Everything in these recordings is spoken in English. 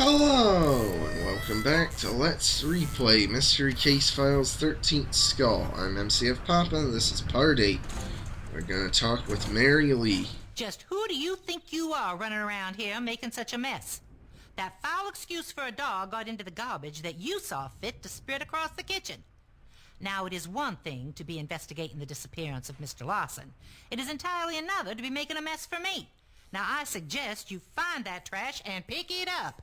Hello, and welcome back to Let's Replay Mystery Case Files 13th Skull. I'm MCFPapa, and this is part 8. We're gonna talk with Mary Lee. Just who do you think you are running around here making such a mess? That foul excuse for a dog got into the garbage that you saw fit to spread across the kitchen. Now, it is one thing to be investigating the disappearance of Mr. Lawson. It is entirely another to be making a mess for me. Now, I suggest you find that trash and pick it up.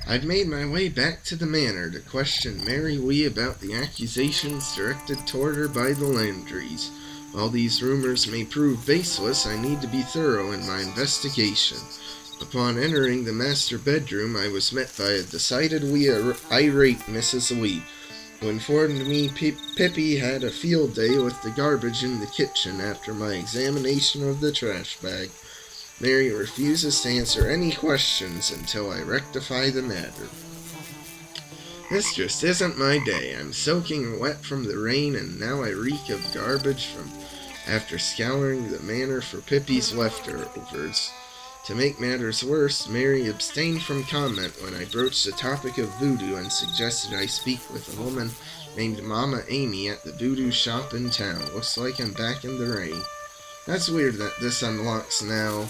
I've made my way back to the manor to question Mary Lee about the accusations directed toward her by the Landrys. While these rumors may prove baseless, I need to be thorough in my investigation. Upon entering the master bedroom, I was met by a decidedly irate Mrs. Lee, who informed me Pippi had a field day with the garbage in the kitchen after my examination of the trash bag. Mary refuses to answer any questions until I rectify the matter. This just isn't my day. I'm soaking wet from the rain, and now I reek of garbage from after scouring the manor for Pippi's leftovers. To make matters worse, Mary abstained from comment when I broached the topic of voodoo and suggested I speak with a woman named Momma Aimee at the voodoo shop in town. Looks like I'm back in the rain. That's weird that this unlocks now,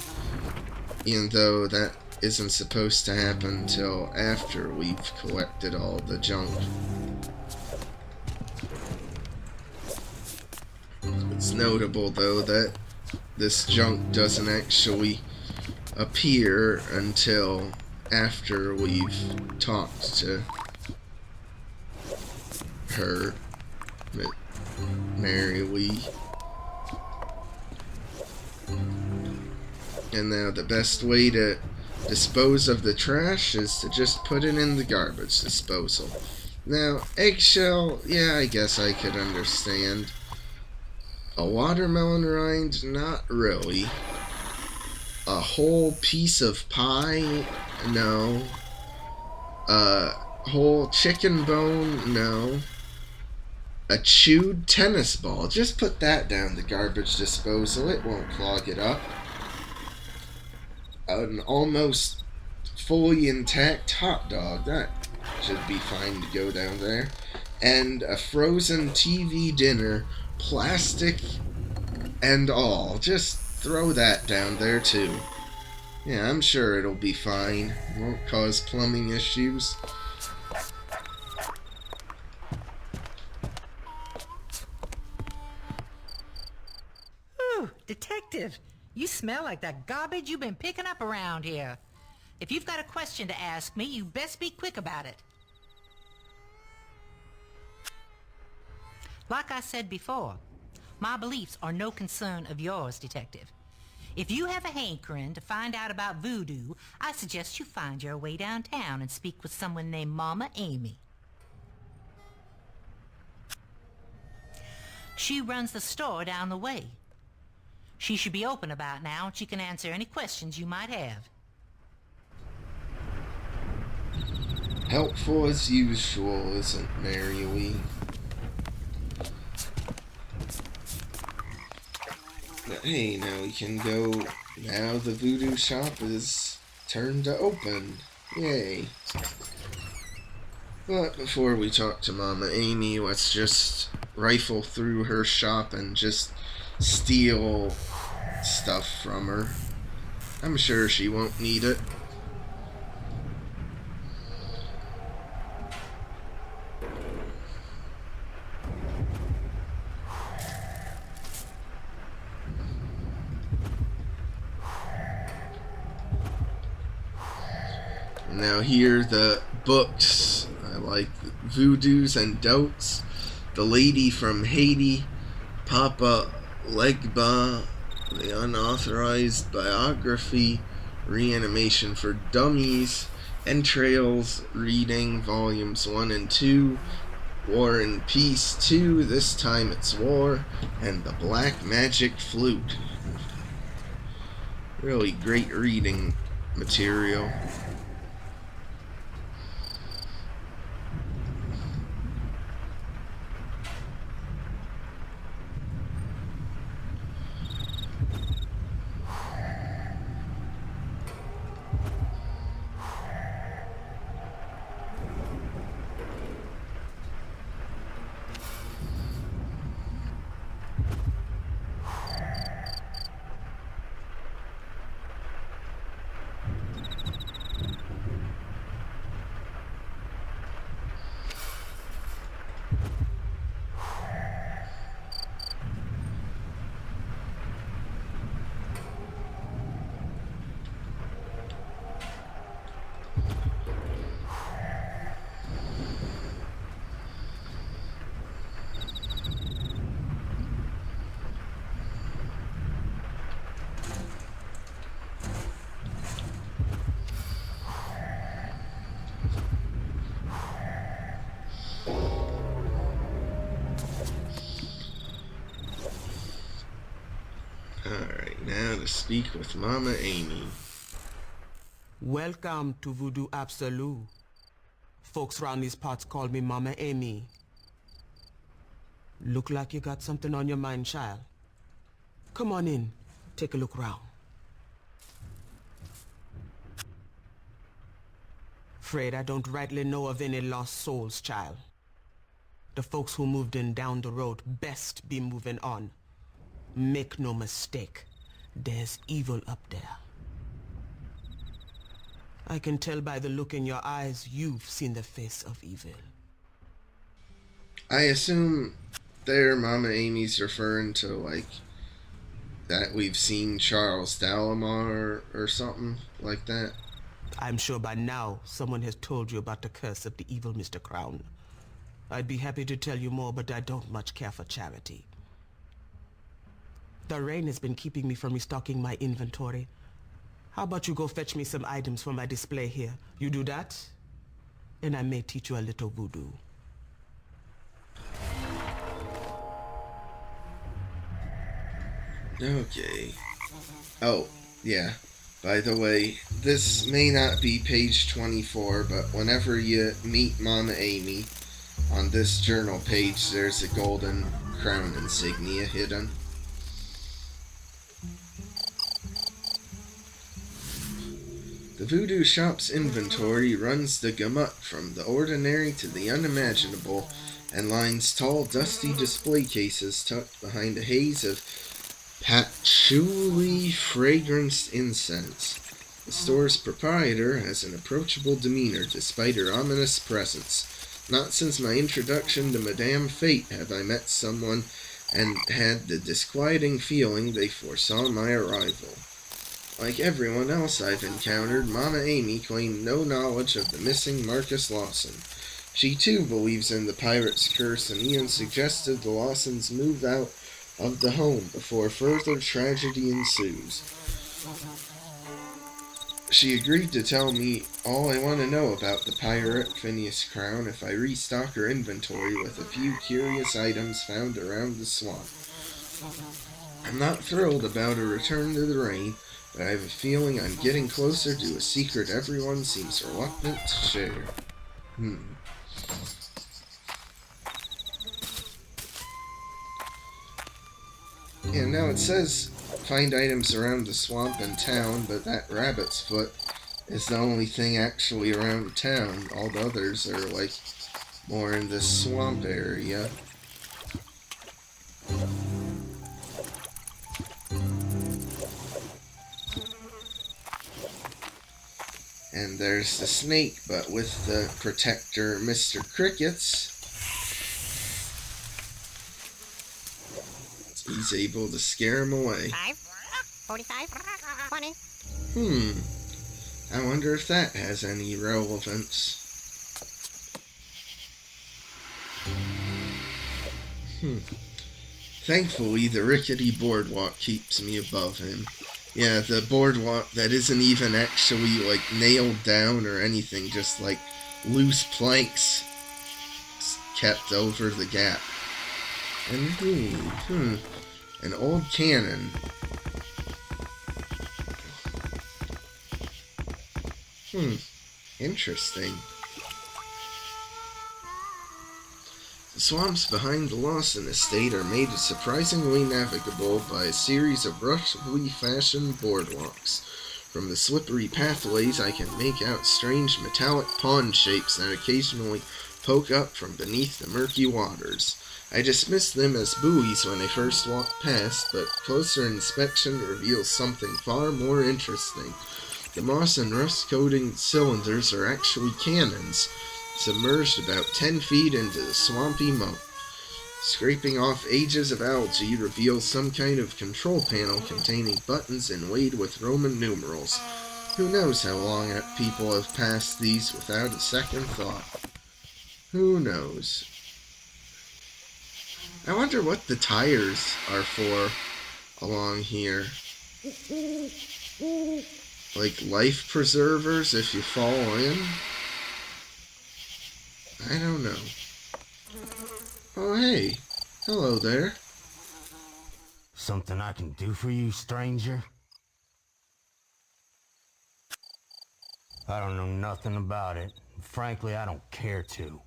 even though that isn't supposed to happen till after we've collected all the junk. It's notable, though, that this junk doesn't actually appear until after we've talked to her, Mary Lee. And now the best way to dispose of the trash is to just put it in the garbage disposal. Now, eggshell, yeah, I guess I could understand. A watermelon rind, not really. A whole piece of pie, no. A whole chicken bone, no. A chewed tennis ball, just put that down the garbage disposal, it won't clog it up. An almost fully intact hot dog, that should be fine to go down there. And a frozen TV dinner, plastic and all, just throw that down there too. Yeah, I'm sure it'll be fine. It won't cause plumbing issues. Ooh, Detective, you smell like that garbage you've been picking up around here. If you've got a question to ask me, you best be quick about it. Like I said before, my beliefs are no concern of yours, Detective. If you have a hankering to find out about voodoo, I suggest you find your way downtown and speak with someone named Momma Aimee. She runs the store down the way. She should be open about now, and she can answer any questions you might have. Helpful as usual, isn't Mary Lee? Hey, now we can go. Now the voodoo shop is turned to open. Yay. But before we talk to Momma Aimee, let's just rifle through her shop and just steal stuff from her. I'm sure she won't need it. Now here the books. I like Voodoos and Doubts, The Lady from Haiti, Papa Legba, The Unauthorized Biography, Reanimation for Dummies, Entrails Reading, Volumes 1 and 2, War and Peace 2, This Time It's War, and The Black Magic Flute. Really great reading material. now to speak with Momma Aimee. Welcome to Voodoo Absolute. Folks round these parts call me Momma Aimee. Look like you got something on your mind, child. Come on in, take a look round. Afraid I don't rightly know of any lost souls, child. The folks who moved in down the road best be moving on. Make no mistake, there's evil up there. I can tell by the look in your eyes you've seen the face of evil. I assume there Momma Aimee's referring to, like, that we've seen Charles Dalamar or something like that. I'm sure by now someone has told you about the curse of the evil Mr. Crown. I'd be happy to tell you more, but I don't much care for charity. The rain has been keeping me from restocking my inventory. How about you go fetch me some items for my display here? You do that, and I may teach you a little voodoo. Okay. Oh, yeah. By the way, this may not be page 24, but whenever you meet Momma Aimee, on this journal page there's a golden crown insignia hidden. The voodoo shop's inventory runs the gamut from the ordinary to the unimaginable, and lines tall, dusty display cases tucked behind a haze of patchouli fragranced incense. The store's proprietor has an approachable demeanor despite her ominous presence. Not since my introduction to Madame Fate have I met someone and had the disquieting feeling they foresaw my arrival. Like everyone else I've encountered, Momma Aimee claimed no knowledge of the missing Marcus Lawson. She too believes in the pirate's curse and even suggested the Lawsons move out of the home before further tragedy ensues. She agreed to tell me all I want to know about the pirate Phineas Crown if I restock her inventory with a few curious items found around the swamp. I'm not thrilled about a return to the rain, but I have a feeling I'm getting closer to a secret everyone seems reluctant to share. Yeah, now it says find items around the swamp and town, but that rabbit's foot is the only thing actually around town. All the others are, like, more in the swamp area. And there's the snake, but with the protector, Mr. Crickets. He's able to scare him away. 5, 45, 20. I wonder if that has any relevance. Thankfully, the rickety boardwalk keeps me above him. Yeah, the boardwalk that isn't even actually, like, nailed down or anything, just, like, loose planks kept over the gap. And, an old cannon. Interesting. The swamps behind the Lawson estate are made surprisingly navigable by a series of roughly fashioned boardwalks. From the slippery pathways I can make out strange metallic pond shapes that occasionally poke up from beneath the murky waters. I dismissed them as buoys when I first walked past, but closer inspection reveals something far more interesting. The moss and rust-coating cylinders are actually cannons, submerged about 10 feet into the swampy moat. Scraping off ages of algae reveals some kind of control panel containing buttons inlaid with Roman numerals. Who knows how long people have passed these without a second thought? Who knows? I wonder what the tires are for along here. Like life preservers if you fall in? I don't know. Oh, hey. Hello there. Something I can do for you, stranger? I don't know nothing about it. Frankly, I don't care to.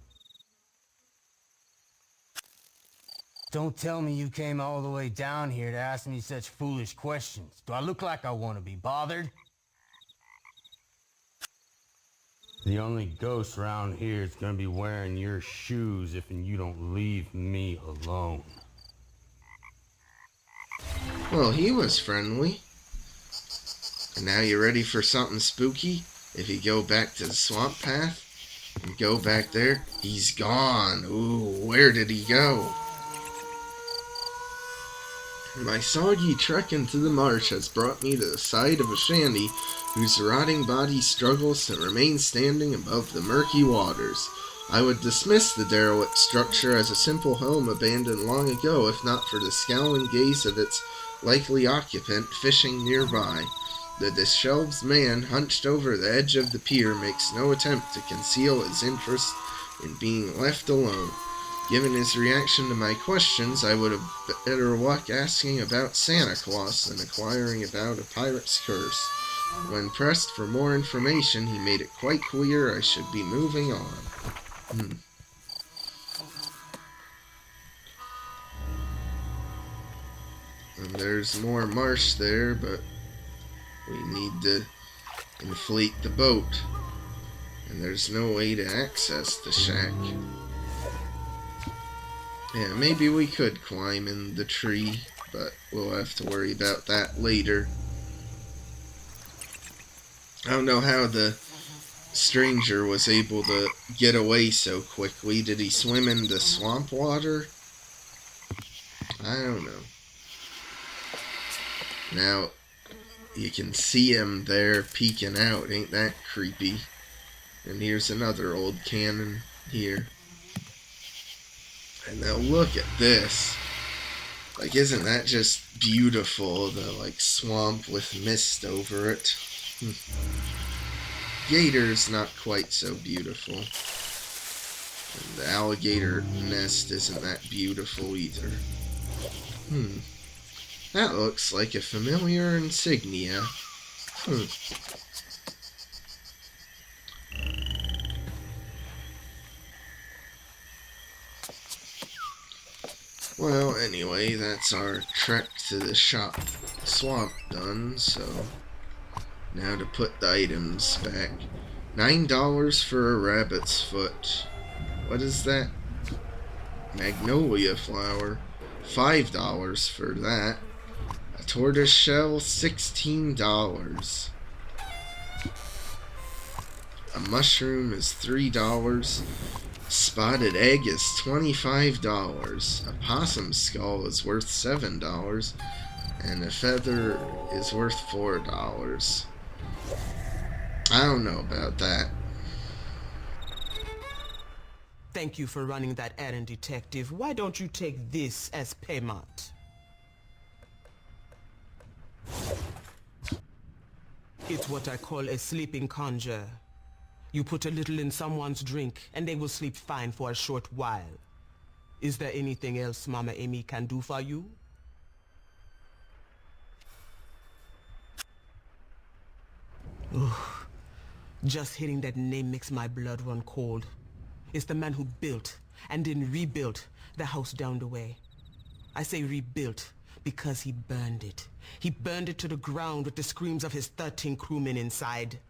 Don't tell me you came all the way down here to ask me such foolish questions. Do I look like I want to be bothered? The only ghost around here is gonna be wearing your shoes if you don't leave me alone. Well, he was friendly. And now you ready for something spooky? If you go back to the swamp path and go back there, he's gone. Ooh, where did he go? My soggy trek into the marsh has brought me to the side of a shanty whose rotting body struggles to remain standing above the murky waters. I would dismiss the derelict structure as a simple home abandoned long ago if not for the scowling gaze of its likely occupant fishing nearby. The disheveled man hunched over the edge of the pier makes no attempt to conceal his interest in being left alone. Given his reaction to my questions, I would have better luck asking about Santa Claus than inquiring about a pirate's curse. When pressed for more information, he made it quite clear I should be moving on. And there's more marsh there, but we need to inflate the boat. And there's no way to access the shack. Yeah, maybe we could climb in the tree, but we'll have to worry about that later. I don't know how the stranger was able to get away so quickly. Did he swim into swamp water? I don't know. Now, you can see him there peeking out. Ain't that creepy? And here's another old cannon here. And now look at this. Like, isn't that just beautiful? The, like, swamp with mist over it. Gator's not quite so beautiful. And the alligator nest isn't that beautiful either. That looks like a familiar insignia. Well, anyway, that's our trek to the swamp done, so now to put the items back. $9 for a rabbit's foot. What is that? Magnolia flower. $5 for that. A tortoise shell, $16. A mushroom is $3. Spotted egg is $25. A possum skull is worth $7. And a feather is worth $4. I don't know about that. Thank you for running that errand, Detective. Why don't you take this as payment? It's what I call a sleeping conjure. You put a little in someone's drink, and they will sleep fine for a short while. Is there anything else Momma Aimee can do for you? Just hearing that name makes my blood run cold. It's the man who built and then rebuilt the house down the way. I say rebuilt because he burned it. He burned it to the ground with the screams of his 13 crewmen inside.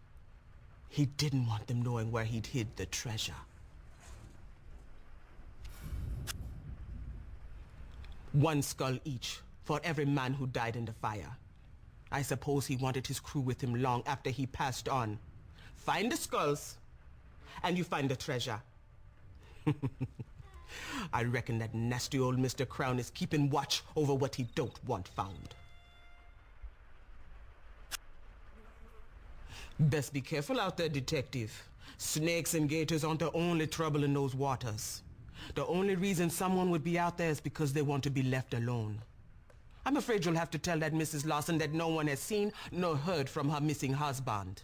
He didn't want them knowing where he'd hid the treasure. One skull each for every man who died in the fire. I suppose he wanted his crew with him long after he passed on. Find the skulls, and you find the treasure. I reckon that nasty old Mr. Crown is keeping watch over what he don't want found. Best be careful out there, Detective. Snakes and gators aren't the only trouble in those waters. The only reason someone would be out there is because they want to be left alone. I'm afraid you'll have to tell that Mrs. Lawson that no one has seen nor heard from her missing husband.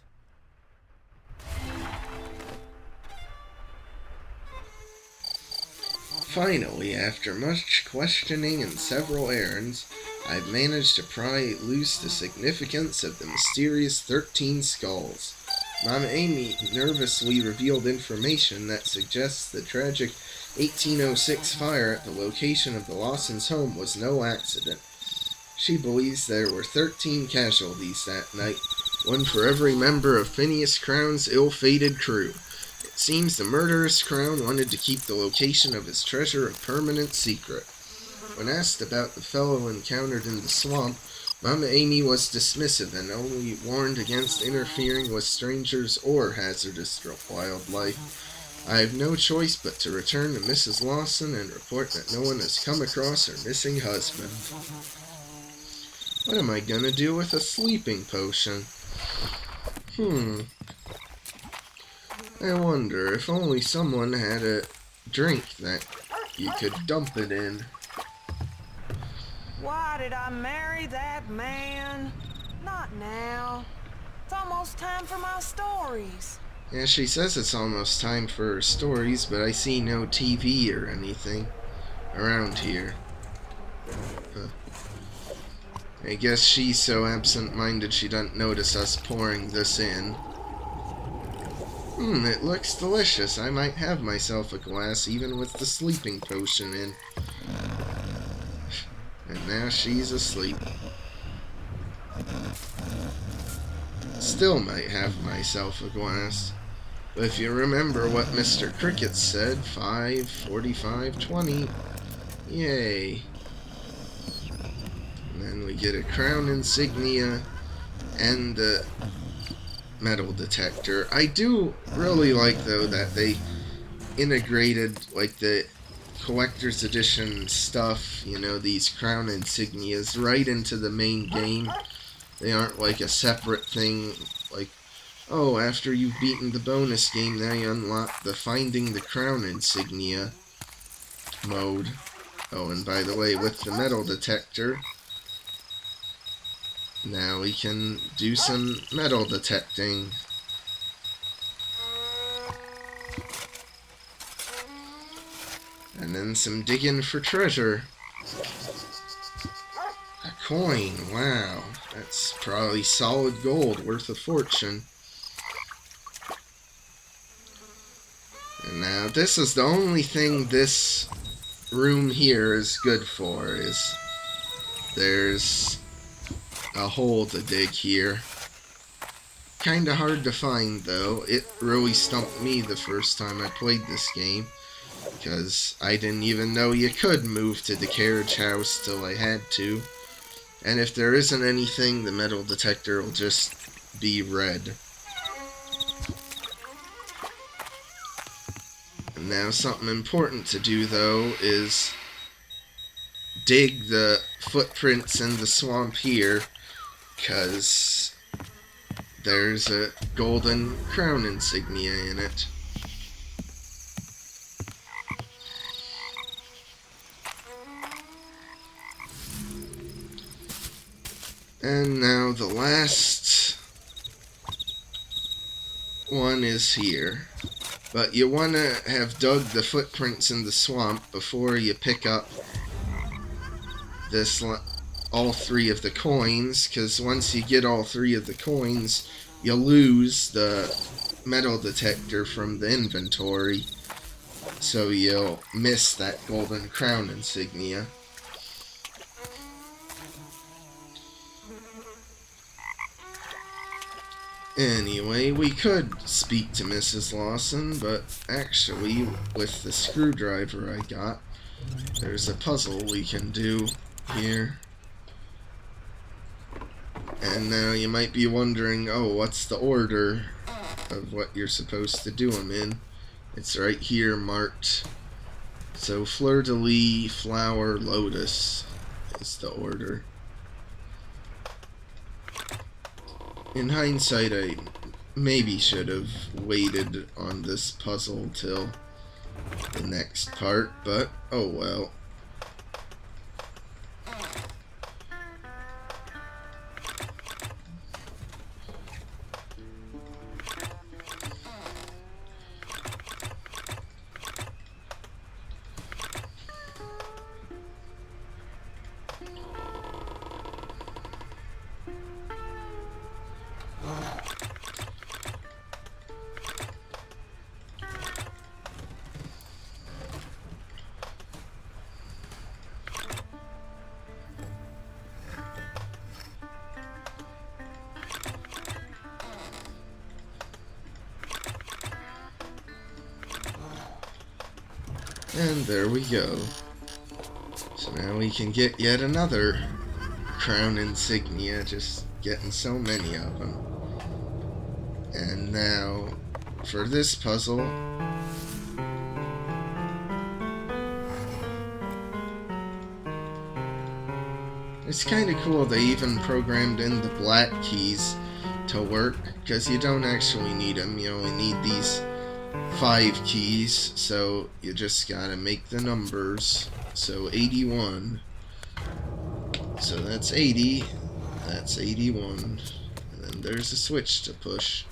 Finally, after much questioning and several errands, I've managed to pry loose the significance of the mysterious 13 skulls. Momma Aimee nervously revealed information that suggests the tragic 1806 fire at the location of the Lawsons' home was no accident. She believes there were 13 casualties that night, one for every member of Phineas Crown's ill-fated crew. It seems the murderous Crown wanted to keep the location of his treasure a permanent secret. When asked about the fellow encountered in the swamp, Momma Aimee was dismissive and only warned against interfering with strangers or hazardous wildlife. I have no choice but to return to Mrs. Lawson and report that no one has come across her missing husband. What am I gonna do with a sleeping potion? I wonder if only someone had a drink that you could dump it in. Why did I marry that man? Not now. It's almost time for my stories. Yeah, she says it's almost time for her stories, but I see no TV or anything around here. I guess she's so absent-minded she doesn't notice us pouring this in. It looks delicious. I might have myself a glass even with the sleeping potion in. And now she's asleep. Still might have myself a glass. But if you remember what Mr. Cricket said, 5, 45, 20. Yay. And then we get a crown insignia and the metal detector. I do really like, though, that they integrated, like, the collector's edition stuff, you know, these crown insignias, right into the main game. They aren't like a separate thing, like, oh, after you've beaten the bonus game, now you unlock the Finding the Crown Insignia mode. Oh, and by the way, with the metal detector, now we can do some metal detecting. And then some digging for treasure. A coin, wow. That's probably solid gold, worth a fortune. And now, this is the only thing this room here is good for, is there's a hole to dig here. Kinda hard to find, though. It really stumped me the first time I played this game, because I didn't even know you could move to the carriage house till I had to. And if there isn't anything, the metal detector will just be red. And now something important to do, though, is dig the footprints in the swamp here, because there's a golden crown insignia in it. And now the last one is here. But you want to have dug the footprints in the swamp before you pick up this all 3 of the coins, because once you get all 3 of the coins, you lose the metal detector from the inventory, so you'll miss that golden crown insignia. Anyway, we could speak to Mrs. Lawson, but actually, with the screwdriver I got, there's a puzzle we can do here. And now you might be wondering, oh, what's the order of what you're supposed to do them in? It's right here marked. So, fleur-de-lis, flower, lotus is the order. In hindsight, I maybe should have waited on this puzzle till the next part, but oh well. And there we go. So now we can get yet another crown insignia, just getting so many of them. And now, for this puzzle, it's kind of cool they even programmed in the black keys to work, because you don't actually need them. You only need these 5 keys, so you just gotta make the numbers. So 81, so that's 80, that's 81, and then there's a switch to push.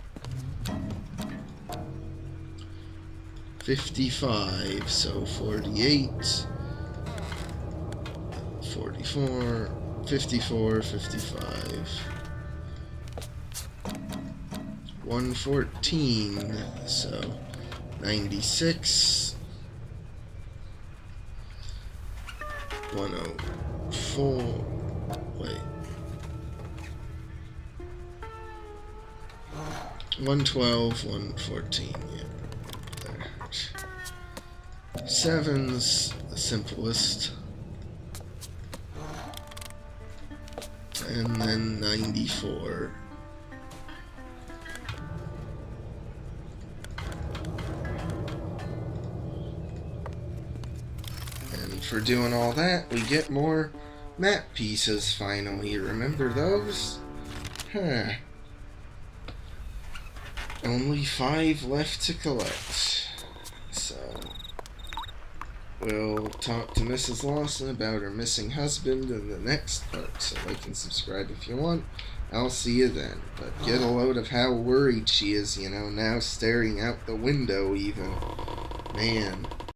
55, so 48, 44, 54, 55, 114, so 96, 104, wait, 112, 114, yeah, there. 7's the simplest, and then 94. For doing all that, we get more map pieces finally. Remember those? Huh. Only 5 left to collect. So, we'll talk to Mrs. Lawson about her missing husband in the next part. So like and subscribe if you want. I'll see you then. But get a load of how worried she is, you know, now staring out the window even. Man.